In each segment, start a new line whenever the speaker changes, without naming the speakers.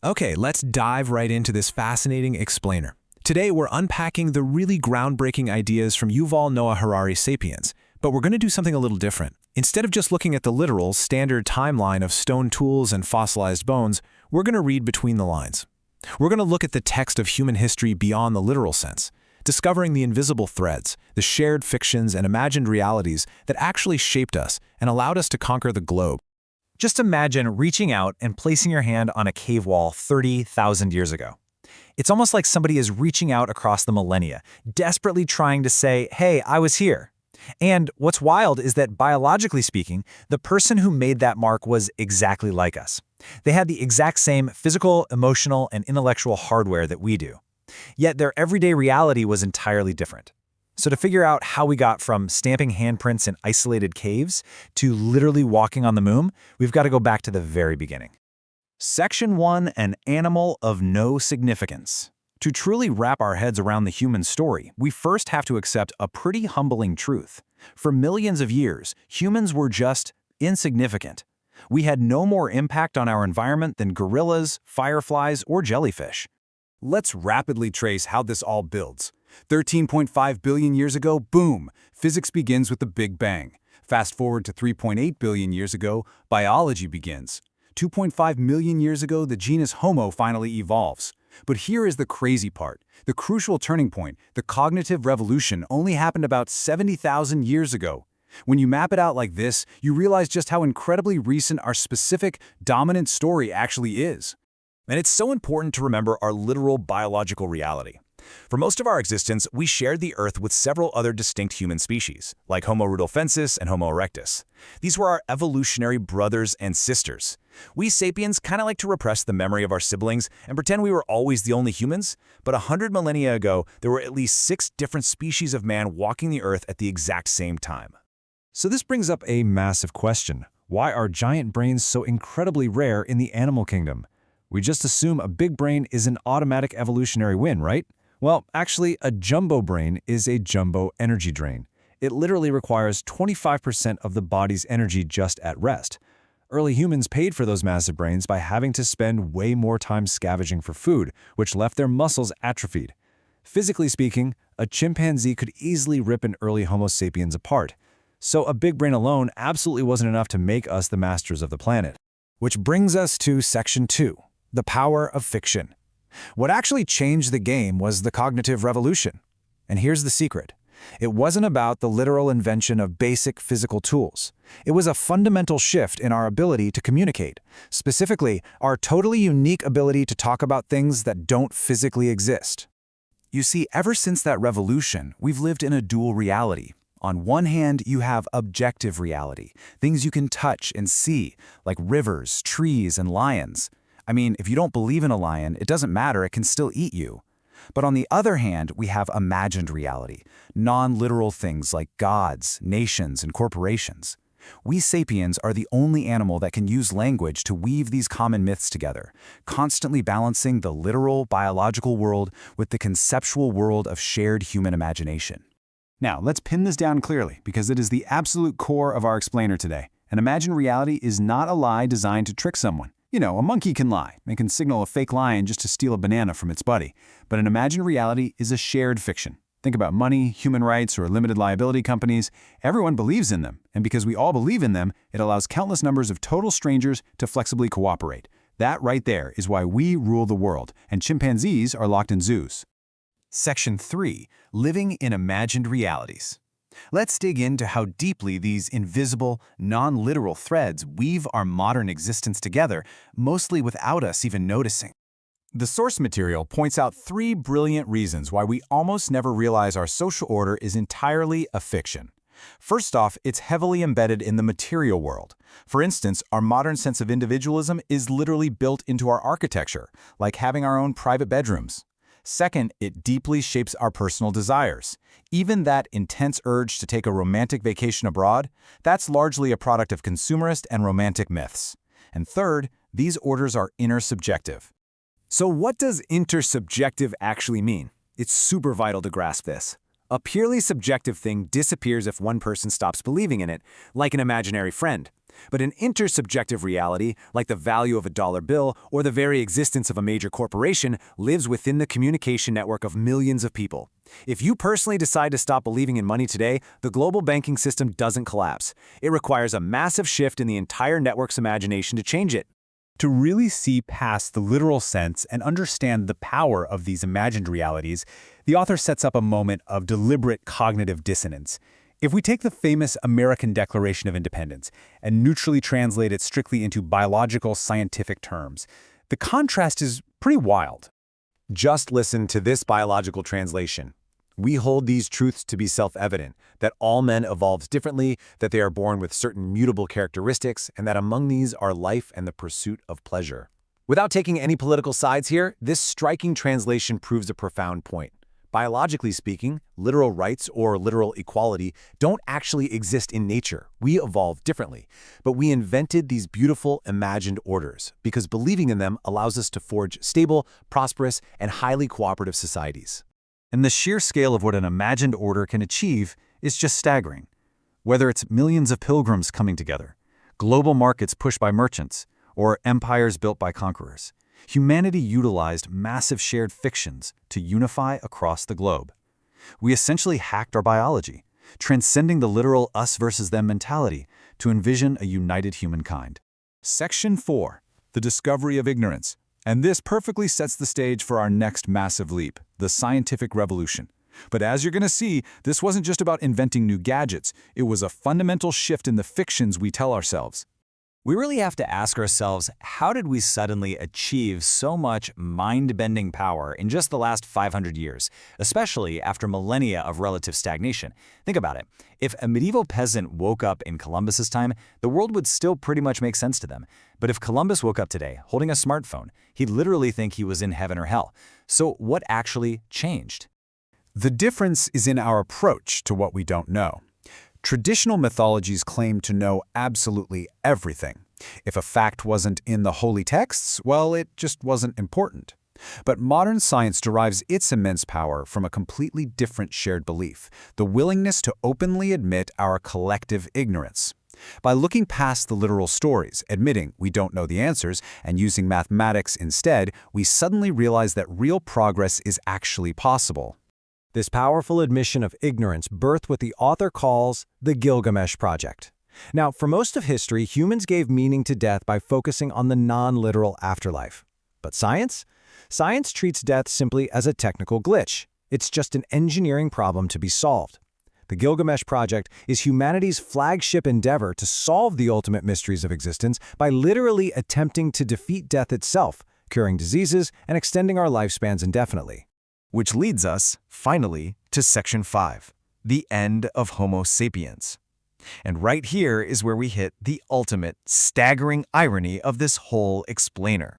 Okay, let's dive right into this fascinating explainer. Today, we're unpacking the really groundbreaking ideas from Yuval Noah Harari's Sapiens, but we're going to do something a little different. Instead of just looking at the literal, standard timeline of stone tools and fossilized bones, we're going to read between the lines. We're going to look at the text of human history beyond the literal sense, discovering the invisible threads, the shared fictions and imagined realities that actually shaped us and allowed us to conquer the globe.
Just imagine reaching out and placing your hand on a cave wall 30,000 years ago. It's almost like somebody is reaching out across the millennia, desperately trying to say, hey, I was here. And what's wild is that biologically speaking, the person who made that mark was exactly like us. They had the exact same physical, emotional, and intellectual hardware that we do. Yet their everyday reality was entirely different. So to figure out how we got from stamping handprints in isolated caves to literally walking on the moon, we've got to go back to the very beginning. Section 1, an animal of no significance. To truly wrap our heads around the human story, we first have to accept a pretty humbling truth. For millions of years, humans were just insignificant. We had no more impact on our environment than gorillas, fireflies, or jellyfish.
Let's rapidly trace how this all builds. 13.5 billion years ago, boom, physics begins with the Big Bang. Fast forward to 3.8 billion years ago, biology begins. 2.5 million years ago, the genus Homo finally evolves. But here is the crazy part. The crucial turning point, the cognitive revolution, only happened about 70,000 years ago. When you map it out like this, you realize just how incredibly recent our specific, dominant story actually is.
And it's so important to remember our literal biological reality. For most of our existence, we shared the Earth with several other distinct human species, like Homo rudolfensis and Homo erectus. These were our evolutionary brothers and sisters. We sapiens kind of like to repress the memory of our siblings and pretend we were always the only humans, but 100 millennia ago, there were at least 6 different species of man walking the Earth at the exact same time.
So this brings up a massive question. Why are giant brains so incredibly rare in the animal kingdom? We just assume a big brain is an automatic evolutionary win, right? Well, actually, a jumbo brain is a jumbo energy drain. It literally requires 25% of the body's energy just at rest. Early humans paid for those massive brains by having to spend way more time scavenging for food, which left their muscles atrophied. Physically speaking, a chimpanzee could easily rip an early Homo sapiens apart. So a big brain alone absolutely wasn't enough to make us the masters of the planet.
Which brings us to Section 2, the power of fiction. What actually changed the game was the cognitive revolution. And here's the secret. It wasn't about the literal invention of basic physical tools. It was a fundamental shift in our ability to communicate, specifically, our totally unique ability to talk about things that don't physically exist. You see, ever since that revolution, we've lived in a dual reality. On one hand, you have objective reality, things you can touch and see, like rivers, trees, and lions. I mean, if you don't believe in a lion, it doesn't matter, it can still eat you. But on the other hand, we have imagined reality, non-literal things like gods, nations, and corporations. We sapiens are the only animal that can use language to weave these common myths together, constantly balancing the literal, biological world with the conceptual world of shared human imagination.
Now, let's pin this down clearly, because it is the absolute core of our explainer today. An imagined reality is not a lie designed to trick someone. You know, a monkey can lie. It can signal a fake lion just to steal a banana from its buddy. But an imagined reality is a shared fiction. Think about money, human rights, or limited liability companies. Everyone believes in them. And because we all believe in them, it allows countless numbers of total strangers to flexibly cooperate. That right there is why we rule the world, and chimpanzees are locked in zoos.
Section 3, living in imagined realities. Let's dig into how deeply these invisible, non-literal threads weave our modern existence together, mostly without us even noticing.
The source material points out 3 brilliant reasons why we almost never realize our social order is entirely a fiction. First off, it's heavily embedded in the material world. For instance, our modern sense of individualism is literally built into our architecture, like having our own private bedrooms. Second, it deeply shapes our personal desires. Even that intense urge to take a romantic vacation abroad, that's largely a product of consumerist and romantic myths. And third, these orders are intersubjective.
So what does intersubjective actually mean? It's super vital to grasp this. A purely subjective thing disappears if one person stops believing in it, like an imaginary friend. But an intersubjective reality, like the value of a dollar bill or the very existence of a major corporation, lives within the communication network of millions of people. If you personally decide to stop believing in money today, the global banking system doesn't collapse. It requires a massive shift in the entire network's imagination to change it.
To really see past the literal sense and understand the power of these imagined realities, the author sets up a moment of deliberate cognitive dissonance. If we take the famous American Declaration of Independence and neutrally translate it strictly into biological scientific terms, the contrast is pretty wild.
Just listen to this biological translation. We hold these truths to be self-evident, that all men evolved differently, that they are born with certain mutable characteristics, and that among these are life and the pursuit of pleasure. Without taking any political sides here, this striking translation proves a profound point. Biologically speaking, literal rights or literal equality don't actually exist in nature. We evolved differently. But we invented these beautiful imagined orders because believing in them allows us to forge stable, prosperous, and highly cooperative societies.
And the sheer scale of what an imagined order can achieve is just staggering. Whether it's millions of pilgrims coming together, global markets pushed by merchants, or empires built by conquerors, humanity utilized massive shared fictions to unify across the globe. We essentially hacked our biology, transcending the literal us versus them mentality to envision a united humankind.
Section 4. The Discovery of Ignorance. And this perfectly sets the stage for our next massive leap, the scientific revolution. But as you're going to see, this wasn't just about inventing new gadgets. It was a fundamental shift in the fictions we tell ourselves.
We really have to ask ourselves, how did we suddenly achieve so much mind-bending power in just the last 500 years, especially after millennia of relative stagnation? Think about it. If a medieval peasant woke up in Columbus's time, the world would still pretty much make sense to them. But if Columbus woke up today holding a smartphone, he'd literally think he was in heaven or hell. So what actually changed?
The difference is in our approach to what we don't know. Traditional mythologies claim to know absolutely everything. If a fact wasn't in the holy texts, well, it just wasn't important. But modern science derives its immense power from a completely different shared belief, the willingness to openly admit our collective ignorance. By looking past the literal stories, admitting we don't know the answers, and using mathematics instead, we suddenly realize that real progress is actually possible.
This powerful admission of ignorance birthed what the author calls the Gilgamesh Project. Now, for most of history, humans gave meaning to death by focusing on the non-literal afterlife. But science? Science treats death simply as a technical glitch. It's just an engineering problem to be solved. The Gilgamesh Project is humanity's flagship endeavor to solve the ultimate mysteries of existence by literally attempting to defeat death itself, curing diseases and extending our lifespans indefinitely.
Which leads us, finally, to Section 5, the end of Homo sapiens. And right here is where we hit the ultimate, staggering irony of this whole explainer.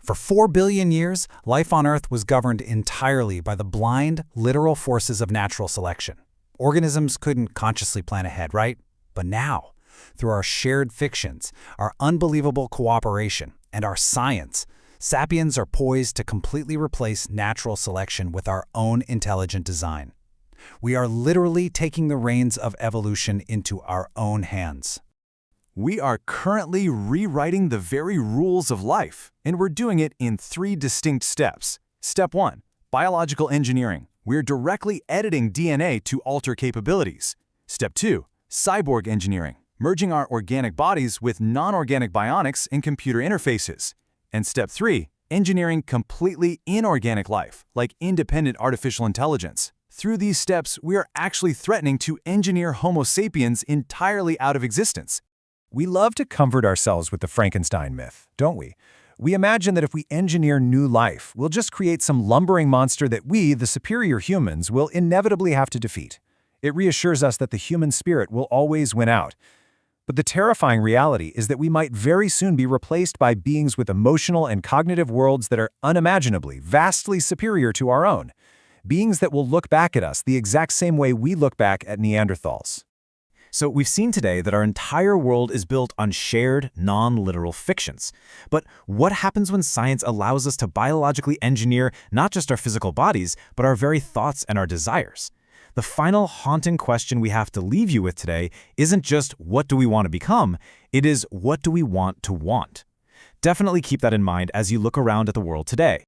For 4 billion years, life on Earth was governed entirely by the blind, literal forces of natural selection. Organisms couldn't consciously plan ahead, right? But now, through our shared fictions, our unbelievable cooperation, and our science, Sapiens are poised to completely replace natural selection with our own intelligent design. We are literally taking the reins of evolution into our own hands.
We are currently rewriting the very rules of life, and we're doing it in 3 distinct steps. Step 1, biological engineering. We're directly editing DNA to alter capabilities. Step 2, cyborg engineering, merging our organic bodies with non-organic bionics and computer interfaces. And step 3, engineering completely inorganic life, like independent artificial intelligence. Through these steps, we are actually threatening to engineer Homo sapiens entirely out of existence.
We love to comfort ourselves with the Frankenstein myth, don't we? We imagine that if we engineer new life, we'll just create some lumbering monster that we, the superior humans, will inevitably have to defeat. It reassures us that the human spirit will always win out. But the terrifying reality is that we might very soon be replaced by beings with emotional and cognitive worlds that are unimaginably, vastly superior to our own. Beings that will look back at us the exact same way we look back at Neanderthals.
So we've seen today that our entire world is built on shared, non-literal fictions. But what happens when science allows us to biologically engineer not just our physical bodies, but our very thoughts and our desires? The final haunting question we have to leave you with today isn't just what do we want to become, it is what do we want to want? Definitely keep that in mind as you look around at the world today.